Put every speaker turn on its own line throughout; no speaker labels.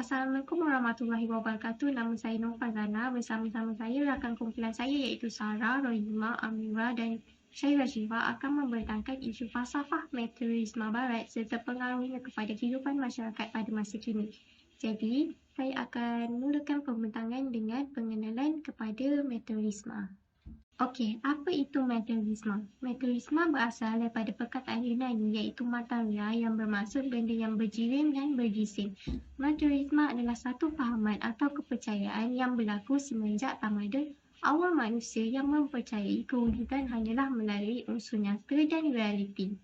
Assalamualaikum warahmatullahi wabarakatuh. Nama saya Nur Fazana. Bersama-sama saya rakan kumpulan saya iaitu Sarah, Rohima, Amira dan Syairah Syifa akan membentangkan isu falsafah materialisme barat serta pengaruhnya kepada kehidupan masyarakat pada masa kini. Jadi, saya akan mulakan pembentangan dengan pengenalan kepada materialisme. Okey, apa itu materialisme? Materialisme berasal daripada perkataan Yunani iaitu materia yang bermaksud benda yang berjirim dan berjisim. Materialisme adalah satu fahaman atau kepercayaan yang berlaku semenjak tamadun awal manusia yang mempercayai kewujudan hanyalah melalui unsur nyata dan realiti.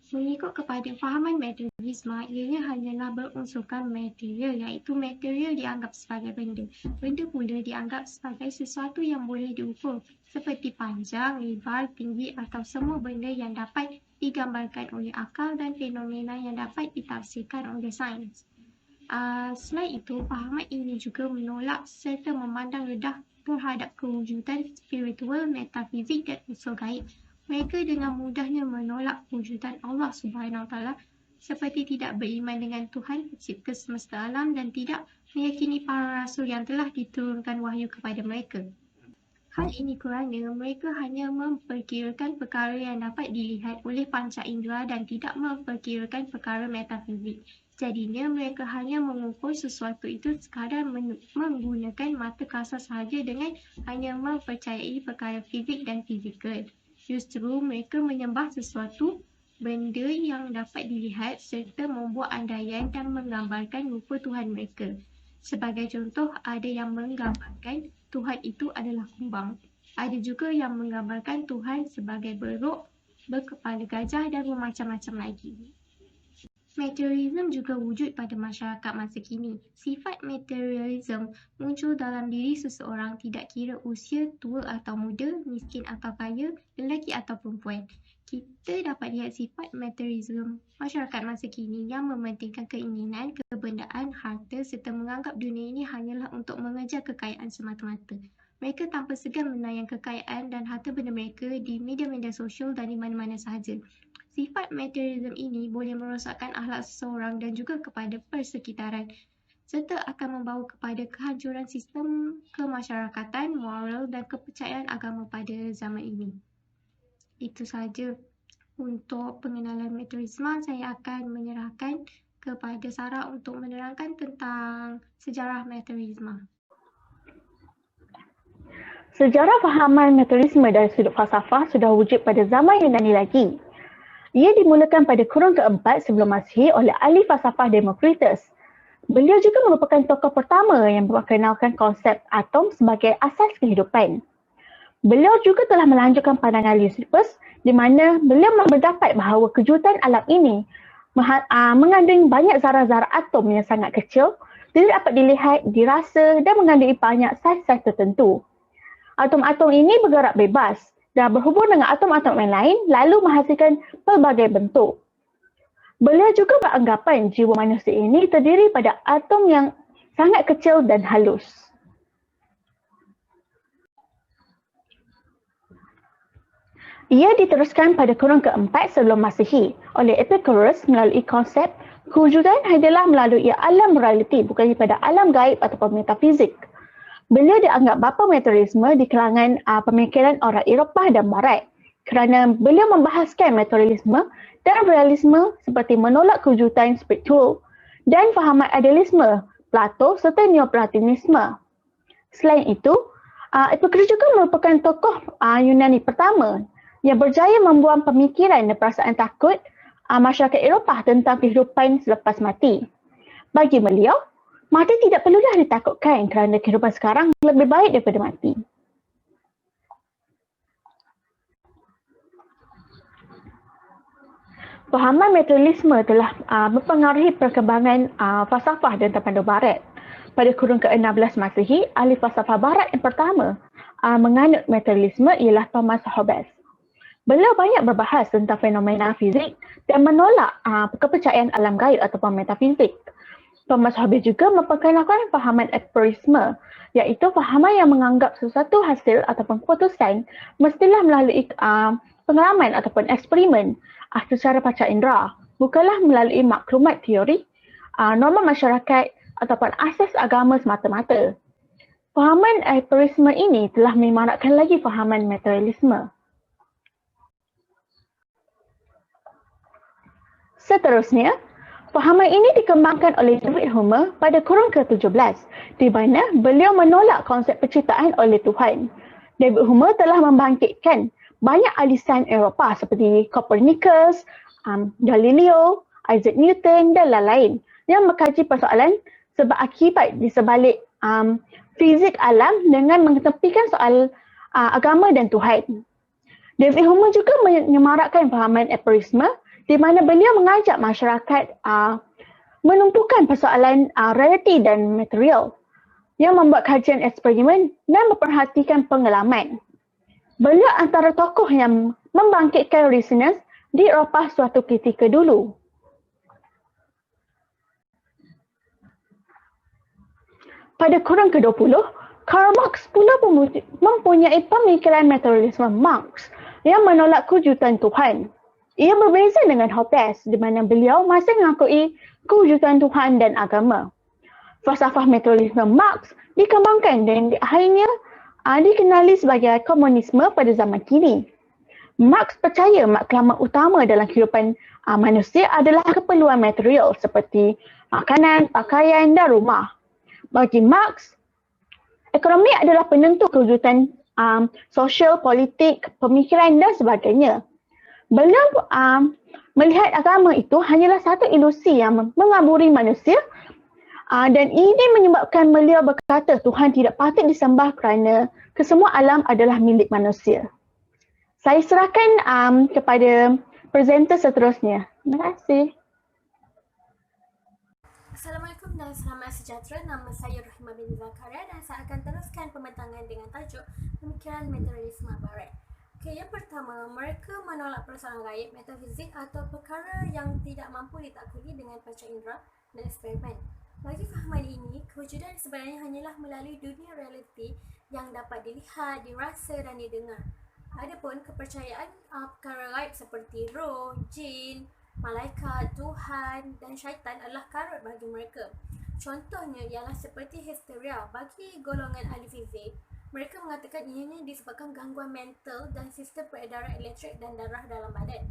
Mengikut kepada fahaman materialisme, ianya hanyalah berunsurkan material iaitu material dianggap sebagai benda. Benda pula dianggap sebagai sesuatu yang boleh diukur seperti panjang, lebar, tinggi atau semua benda yang dapat digambarkan oleh akal dan fenomena yang dapat ditafsirkan oleh sains. Selain itu, fahaman ini juga menolak serta memandang rendah terhadap kewujudan spiritual, metafizik dan unsur gaib. Mereka dengan mudahnya menolak wujudan Allah Subhanahu Wa Taala seperti tidak beriman dengan Tuhan pencipta semesta alam dan tidak meyakini para rasul yang telah diturunkan wahyu kepada mereka. Hal ini kerana mereka hanya memperkirakan perkara yang dapat dilihat oleh panca indera dan tidak memperkirakan perkara metafizik. Jadinya mereka hanya mengukur sesuatu itu sekadar menggunakan mata kasar sahaja dengan hanya mempercayai perkara fizik dan fizikal. Justru mereka menyembah sesuatu benda yang dapat dilihat serta membuat andaian dan menggambarkan rupa Tuhan mereka. Sebagai contoh, ada yang menggambarkan Tuhan itu adalah kumbang. Ada juga yang menggambarkan Tuhan sebagai beruk, berkepala gajah dan bermacam-macam lagi. Materialism juga wujud pada masyarakat masa kini. Sifat materialism muncul dalam diri seseorang tidak kira usia, tua atau muda, miskin atau kaya, lelaki atau perempuan. Kita dapat lihat sifat materialism masyarakat masa kini yang mementingkan keinginan, kebendaan, harta serta menganggap dunia ini hanyalah untuk mengejar kekayaan semata-mata. Mereka tanpa segan menayang kekayaan dan harta benda mereka di media-media sosial dan di mana-mana sahaja. Sifat materialism ini boleh merosakkan akhlak seseorang dan juga kepada persekitaran serta akan membawa kepada kehancuran sistem kemasyarakatan, moral dan kepercayaan agama pada zaman ini. Itu sahaja untuk pengenalan materialisme. Saya akan menyerahkan kepada Sarah untuk menerangkan tentang sejarah materialisme.
Sejarah fahaman materialisme dari sudut falsafah sudah wujud pada zaman Yunani lagi. Ia dimulakan pada kurun keempat sebelum Masihi oleh ahli falsafah Democritus. Beliau juga merupakan tokoh pertama yang memperkenalkan konsep atom sebagai asas kehidupan. Beliau juga telah melanjutkan pandangan Leucippus di mana beliau berpendapat bahawa kejutan alam ini mengandung banyak zarah-zarah atom yang sangat kecil, tidak dapat dilihat, dirasa dan mengandungi banyak saiz-saiz tertentu. Atom-atom ini bergerak bebas dan berhubung dengan atom-atom yang lain lalu menghasilkan pelbagai bentuk. Beliau juga beranggapan jiwa manusia ini terdiri pada atom yang sangat kecil dan halus. Ia diteruskan pada kurun keempat sebelum Masihi oleh Epicurus melalui konsep kewujudan hanyalah melalui alam realiti bukan pada alam gaib ataupun metafizik. Beliau dianggap bapa materialisme di kalangan pemikiran orang Eropah dan Barat kerana beliau membahaskan materialisme dan realisme seperti menolak kewujudan spiritual dan fahaman idealisme, Plato serta Neoplatonisme. Selain itu, Epicurus juga merupakan tokoh Yunani pertama yang berjaya membuang pemikiran dan perasaan takut masyarakat Eropah tentang kehidupan selepas mati. Bagi beliau, mati tidak perlulah ditakutkan kerana kehidupan sekarang lebih baik daripada mati. Fahaman materialisme telah mempengaruhi perkembangan falsafah dan tamadun Barat. Pada kurun ke-16 Masihi, ahli falsafah Barat yang pertama menganut materialisme ialah Thomas Hobbes. Beliau banyak berbahas tentang fenomena fizik dan menolak kepercayaan alam gaib ataupun metafizik. Thomas Hobbes juga memperkenalkan fahaman empirisme, iaitu fahaman yang menganggap sesuatu hasil ataupun keputusan mestilah melalui pengalaman ataupun eksperimen secara panca indera, bukanlah melalui maklumat teori, norma masyarakat ataupun asas agama semata-mata. Fahaman empirisme ini telah memarakkan lagi fahaman materialisme. Seterusnya, fahaman ini dikembangkan oleh David Hume pada kurun ke-17 di mana beliau menolak konsep penciptaan oleh Tuhan. David Hume telah membangkitkan banyak alisan Eropah seperti Copernicus, Galileo, Isaac Newton dan lain-lain yang mengkaji persoalan sebab akibat di sebalik fizik alam dengan mengetepikan soal agama dan Tuhan. David Hume juga menyemarakkan fahaman empirisme di mana beliau mengajak masyarakat menumpukan persoalan realiti dan material yang membuat kajian eksperimen dan memperhatikan pengalaman. Beliau antara tokoh yang membangkitkan resonans di Eropah suatu ketika dulu. Pada kurun ke-20, Karl Marx pula mempunyai pemikiran materialisme Marx yang menolak kewujudan Tuhan. Ia berbeza dengan Hobbes di mana beliau masih mengakui kewujudan Tuhan dan agama. Falsafah materialisme Marx dikembangkan dan akhirnya dikenali sebagai komunisme pada zaman kini. Marx percaya matlamat utama dalam kehidupan manusia adalah keperluan material seperti makanan, pakaian dan rumah. Bagi Marx, ekonomi adalah penentu kewujudan sosial, politik, pemikiran dan sebagainya. Beliau melihat agama itu hanyalah satu ilusi yang mengaburi manusia dan ini menyebabkan beliau berkata Tuhan tidak patut disembah kerana kesemua alam adalah milik manusia. Saya serahkan kepada presenter seterusnya. Terima kasih.
Assalamualaikum dan selamat sejahtera. Nama saya Rahimah bin Zakaria dan saya akan teruskan pembentangan dengan tajuk Pemikiran Materialisme Barat. Okay, yang pertama, mereka menolak persoalan gaib, metafizik atau perkara yang tidak mampu ditaklidi dengan panca indera dan eksperimen. Bagi fahaman ini, kewujudan sebenarnya hanyalah melalui dunia realiti yang dapat dilihat, dirasa dan didengar. Adapun kepercayaan perkara gaib seperti roh, jin, malaikat, Tuhan dan syaitan adalah karut bagi mereka. Contohnya ialah seperti histeria bagi golongan ahli fizik. Mereka mengatakan ianya disebabkan gangguan mental dan sistem peredaran elektrik dan darah dalam badan.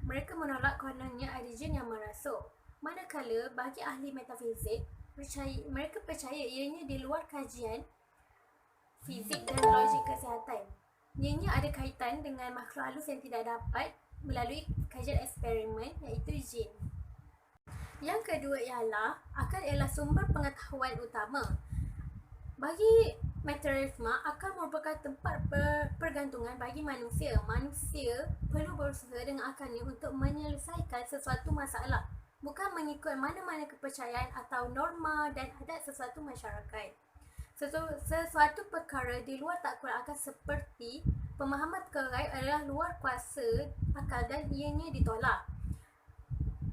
Mereka menolak kononnya ada jin yang merasuk. Manakala bagi ahli metafizik, mereka percaya ianya di luar kajian fizik dan logik kesihatan. Ianya ada kaitan dengan makhluk halus yang tidak dapat melalui kajian eksperimen iaitu jin. Yang kedua ialah akal ialah sumber pengetahuan utama. Bagi materialisme, akal merupakan tempat pergantungan bagi manusia. Manusia perlu berusaha dengan akalnya untuk menyelesaikan sesuatu masalah, bukan mengikut mana-mana kepercayaan atau norma dan adat sesuatu masyarakat. Sesuatu perkara di luar takwil akal seperti pemahaman perkara gaib adalah luar kuasa akal dan ianya ditolak.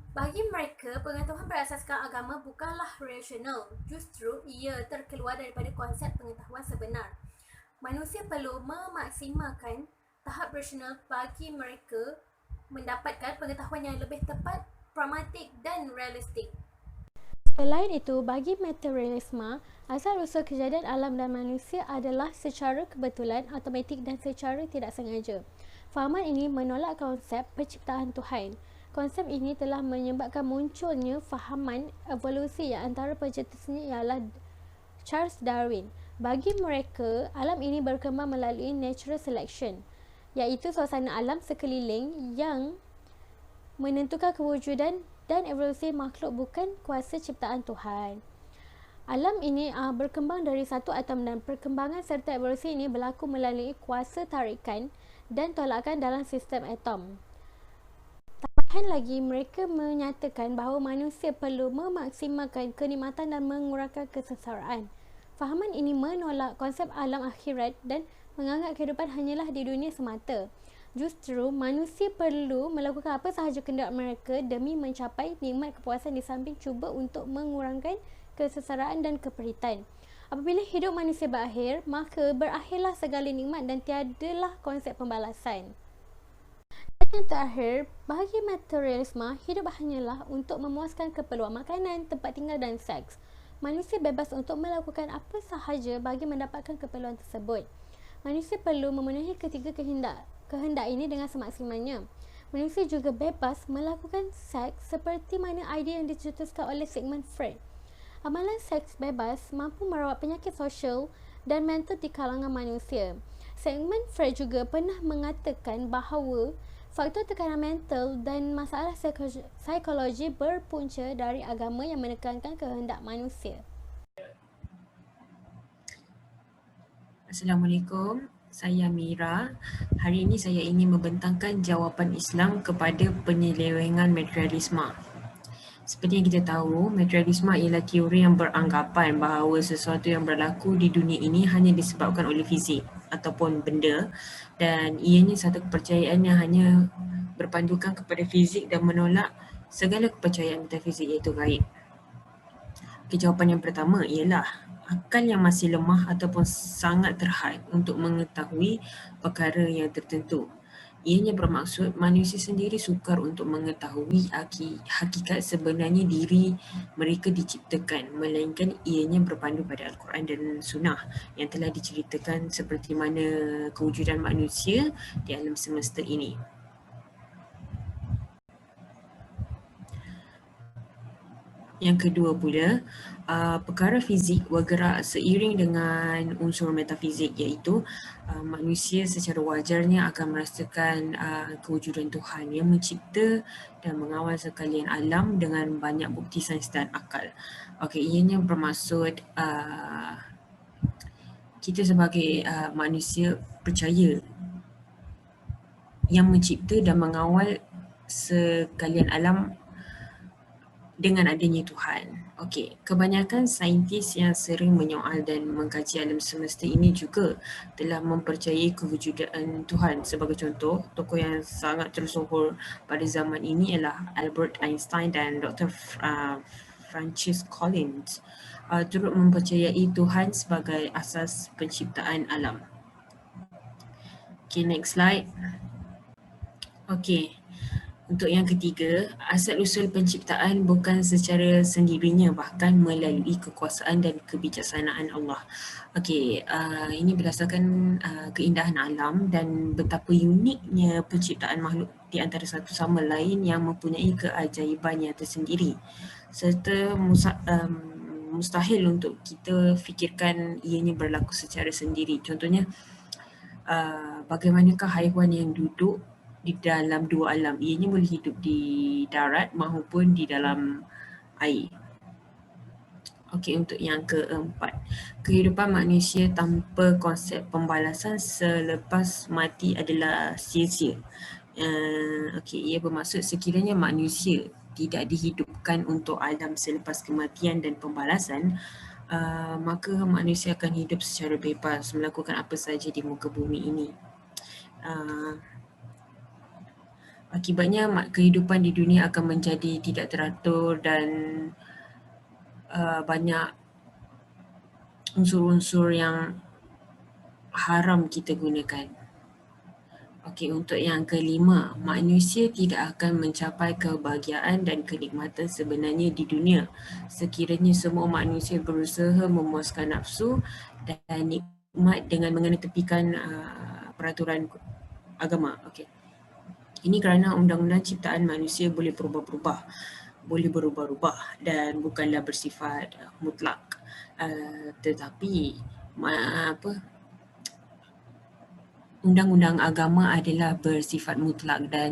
Bagi mereka, pengetahuan berasaskan agama bukanlah rasional. Justru ia terkeluar daripada konsep pengetahuan sebenar. Manusia perlu memaksimalkan tahap rasional bagi mereka mendapatkan pengetahuan yang lebih tepat, pragmatik dan realistik.
Selain itu, bagi materialisme, asal-usul kejadian alam dan manusia adalah secara kebetulan, automatik dan secara tidak sengaja. Fahaman ini menolak konsep penciptaan Tuhan. Konsep ini telah menyebabkan munculnya fahaman evolusi yang antara pencetusnya ialah Charles Darwin. Bagi mereka, alam ini berkembang melalui natural selection, iaitu suasana alam sekeliling yang menentukan kewujudan dan evolusi makhluk, bukan kuasa ciptaan Tuhan. Alam ini berkembang dari satu atom dan perkembangan serta evolusi ini berlaku melalui kuasa tarikan dan tolakan dalam sistem atom. Tambahan lagi, mereka menyatakan bahawa manusia perlu memaksimalkan kenikmatan dan mengurangkan kesengsaraan. Fahaman ini menolak konsep alam akhirat dan menganggap kehidupan hanyalah di dunia semata. Justru, manusia perlu melakukan apa sahaja kehendak mereka demi mencapai nikmat kepuasan di samping cuba untuk mengurangkan kesengsaraan dan keperitan. Apabila hidup manusia berakhir, maka berakhirlah segala nikmat dan tiadalah konsep pembalasan. Dan yang terakhir, bagi materialisme, hidup hanyalah untuk memuaskan keperluan makanan, tempat tinggal dan seks. Manusia bebas untuk melakukan apa sahaja bagi mendapatkan keperluan tersebut. Manusia perlu memenuhi ketiga kehendak ini dengan semaksimalnya. Manusia juga bebas melakukan seks seperti mana idea yang dicetuskan oleh Sigmund Freud. Amalan seks bebas mampu merawat penyakit sosial dan mental di kalangan manusia. Sigmund Freud juga pernah mengatakan bahawa faktor tekanan mental dan masalah psikologi berpunca dari agama yang menekankan kehendak manusia.
Assalamualaikum, saya Mira. Hari ini saya ingin membentangkan jawapan Islam kepada penyelewengan materialisme. Seperti yang kita tahu, materialisme ialah teori yang beranggapan bahawa sesuatu yang berlaku di dunia ini hanya disebabkan oleh fizik ataupun benda, dan ianya satu kepercayaan yang hanya berpandukan kepada fizik dan menolak segala kepercayaan metafizik iaitu gaib. Jawapan yang pertama ialah akal yang masih lemah ataupun sangat terhad untuk mengetahui perkara yang tertentu. Ianya bermaksud manusia sendiri sukar untuk mengetahui hakikat sebenarnya diri mereka diciptakan, melainkan ianya berpandu pada Al-Quran dan Sunnah yang telah diceritakan seperti mana kewujudan manusia di alam semesta ini. Yang kedua pula, perkara fizik bergerak seiring dengan unsur metafizik, iaitu manusia secara wajarnya akan merasakan kewujudan Tuhan yang mencipta dan mengawal sekalian alam dengan banyak bukti sains dan akal. Okey, ianya bermaksud kita sebagai manusia percaya yang mencipta dan mengawal sekalian alam dengan adanya Tuhan. Okey, kebanyakan saintis yang sering menyoal dan mengkaji alam semesta ini juga telah mempercayai kewujudan Tuhan. Sebagai contoh, tokoh yang sangat tersohor pada zaman ini ialah Albert Einstein dan Dr. Francis Collins turut mempercayai Tuhan sebagai asas penciptaan alam. Okey, next slide. Okey. Untuk yang ketiga, asal-usul penciptaan bukan secara sendirinya, bahkan melalui kekuasaan dan kebijaksanaan Allah. Okey, ini berdasarkan keindahan alam dan betapa uniknya penciptaan makhluk di antara satu sama lain yang mempunyai keajaiban yang tersendiri, serta mustahil untuk kita fikirkan ianya berlaku secara sendiri. Contohnya, bagaimanakah haiwan yang duduk di dalam dua alam, ianya boleh hidup di darat maupun di dalam air. Okey, untuk yang keempat, kehidupan manusia tanpa konsep pembalasan selepas mati adalah sia-sia. Okey, ia bermaksud sekiranya manusia tidak dihidupkan untuk alam selepas kematian dan pembalasan, maka manusia akan hidup secara bebas melakukan apa sahaja di muka bumi ini. Akibatnya kehidupan di dunia akan menjadi tidak teratur dan banyak unsur-unsur yang haram kita gunakan. Okey, untuk yang kelima, manusia tidak akan mencapai kebahagiaan dan kenikmatan sebenarnya di dunia sekiranya semua manusia berusaha memuaskan nafsu dan nikmat dengan mengenetepikan peraturan agama. Okey. Ini kerana undang-undang ciptaan manusia boleh berubah-ubah, boleh berubah-ubah dan bukanlah bersifat mutlak. Tetapi undang-undang agama adalah bersifat mutlak dan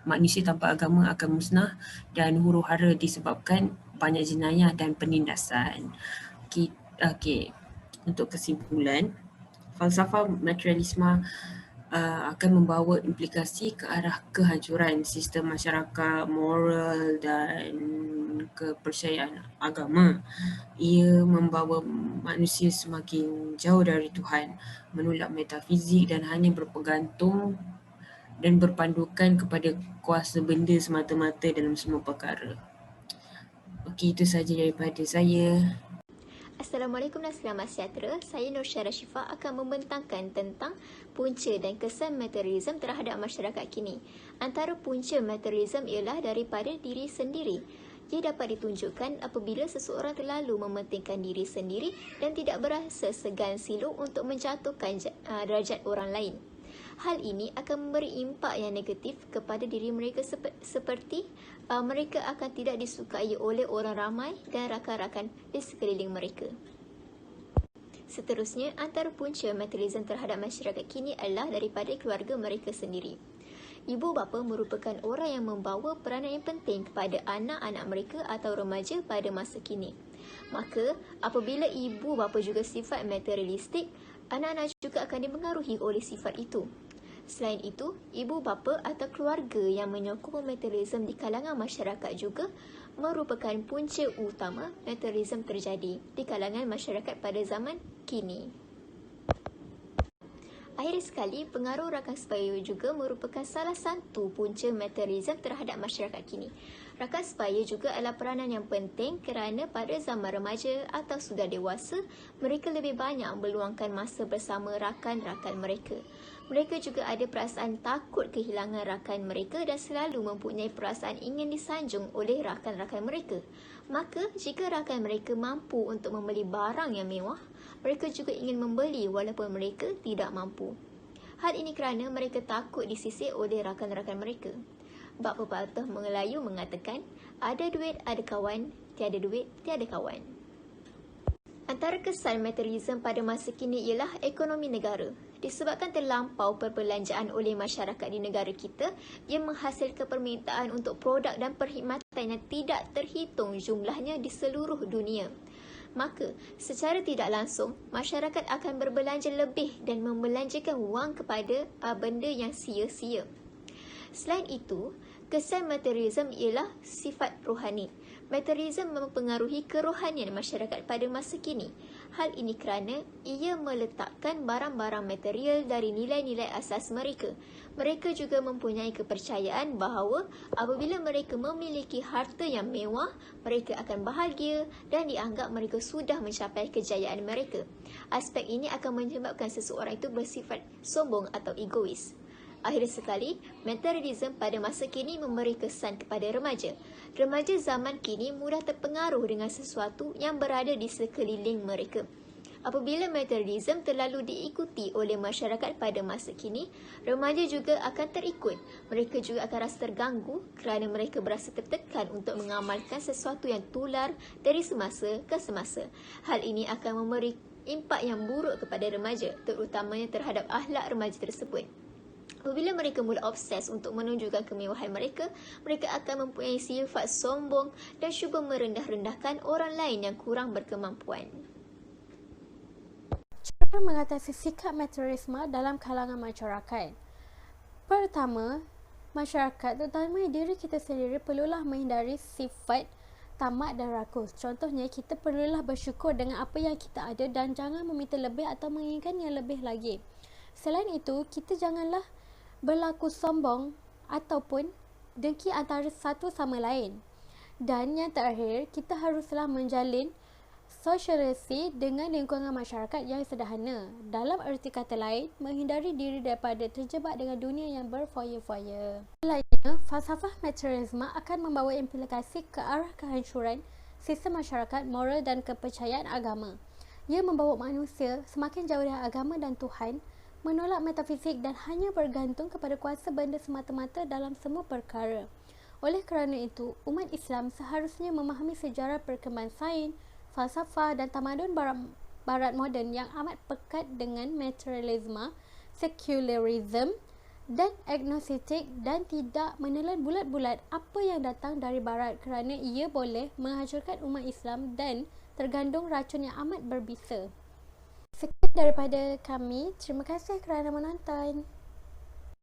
manusia tanpa agama akan musnah dan huru-hara disebabkan banyak jenayah dan penindasan. Okey, untuk kesimpulan, falsafah materialisme akan membawa implikasi ke arah kehancuran sistem masyarakat, moral dan kepercayaan agama. Ia membawa manusia semakin jauh dari Tuhan, menolak metafizik dan hanya berpegantung dan berpandukan kepada kuasa benda semata-mata dalam semua perkara. Okey, itu sahaja daripada saya.
Assalamualaikum dan selamat sejahtera. Saya Nur Syarah Syifa akan membentangkan tentang punca dan kesan materialisme terhadap masyarakat kini. Antara punca materialisme ialah daripada diri sendiri. Ia dapat ditunjukkan apabila seseorang terlalu mementingkan diri sendiri dan tidak berasa segan silu untuk menjatuhkan derajat orang lain. Hal ini akan memberi impak yang negatif kepada diri mereka seperti mereka akan tidak disukai oleh orang ramai dan rakan-rakan di sekeliling mereka. Seterusnya, antara punca materialisme terhadap masyarakat kini adalah daripada keluarga mereka sendiri. Ibu bapa merupakan orang yang membawa peranan yang penting kepada anak-anak mereka atau remaja pada masa kini. Maka, apabila ibu bapa juga sifat materialistik, anak-anak juga akan dipengaruhi oleh sifat itu. Selain itu, ibu bapa atau keluarga yang menyokong materialisme di kalangan masyarakat juga merupakan punca utama materialisme terjadi di kalangan masyarakat pada zaman kini. Akhir sekali, pengaruh rakan sebaya juga merupakan salah satu punca materialisme terhadap masyarakat kini. Rakan sebaya juga adalah peranan yang penting kerana pada zaman remaja atau sudah dewasa, mereka lebih banyak meluangkan masa bersama rakan-rakan mereka. Mereka juga ada perasaan takut kehilangan rakan mereka dan selalu mempunyai perasaan ingin disanjung oleh rakan-rakan mereka. Maka, jika rakan mereka mampu untuk membeli barang yang mewah, mereka juga ingin membeli walaupun mereka tidak mampu. Hal ini kerana mereka takut disisir oleh rakan-rakan mereka. Bab pepatah Melayu mengatakan, ada duit ada kawan, tiada duit tiada kawan. Antara kesan materialisme pada masa kini ialah ekonomi negara. Disebabkan terlampau perbelanjaan oleh masyarakat di negara kita, ia menghasilkan permintaan untuk produk dan perkhidmatan yang tidak terhitung jumlahnya di seluruh dunia. Maka, secara tidak langsung, masyarakat akan berbelanja lebih dan membelanjakan wang kepada benda yang sia-sia. Selain itu, kesan materialisme ialah sifat rohani. Materialisme mempengaruhi kerohanian masyarakat pada masa kini. Hal ini kerana ia meletakkan barang-barang material dari nilai-nilai asas mereka. Mereka juga mempunyai kepercayaan bahawa apabila mereka memiliki harta yang mewah, mereka akan bahagia dan dianggap mereka sudah mencapai kejayaan mereka. Aspek ini akan menyebabkan seseorang itu bersifat sombong atau egois. Akhir sekali, materialisme pada masa kini memberi kesan kepada remaja. Remaja zaman kini mudah terpengaruh dengan sesuatu yang berada di sekeliling mereka. Apabila materialisme terlalu diikuti oleh masyarakat pada masa kini, remaja juga akan terikut. Mereka juga akan rasa terganggu kerana mereka berasa tertekan untuk mengamalkan sesuatu yang tular dari semasa ke semasa. Hal ini akan memberi impak yang buruk kepada remaja, terutamanya terhadap akhlak remaja tersebut. Apabila mereka mula obses untuk menunjukkan kemewahan mereka, mereka akan mempunyai sifat sombong dan cuba merendah-rendahkan orang lain yang kurang berkemampuan.
Cara mengatasi sikap materialisme dalam kalangan masyarakat. Pertama, masyarakat, terutama diri kita sendiri, perlulah menghindari sifat tamak dan rakus. Contohnya, kita perlulah bersyukur dengan apa yang kita ada dan jangan meminta lebih atau menginginkan yang lebih lagi. Selain itu, kita janganlah berlaku sombong ataupun dengki antara satu sama lain. Dan yang terakhir, kita haruslah menjalin sosialisasi dengan lingkungan masyarakat yang sederhana. Dalam erti kata lain, menghindari diri daripada terjebak dengan dunia yang berfoya-foya. Selainnya, falsafah materialisme akan membawa implikasi ke arah kehancuran sistem masyarakat, moral dan kepercayaan agama. Ia membawa manusia semakin jauh dari agama dan Tuhan, menolak metafisik dan hanya bergantung kepada kuasa benda semata-mata dalam semua perkara. Oleh kerana itu, umat Islam seharusnya memahami sejarah perkembangan sains, falsafah dan tamadun barat moden yang amat pekat dengan materialisme, secularism dan agnostik dan tidak menelan bulat-bulat apa yang datang dari barat kerana ia boleh menghancurkan umat Islam dan tergandung racun yang amat berbisa. Sekian daripada kami. Terima kasih kerana menonton.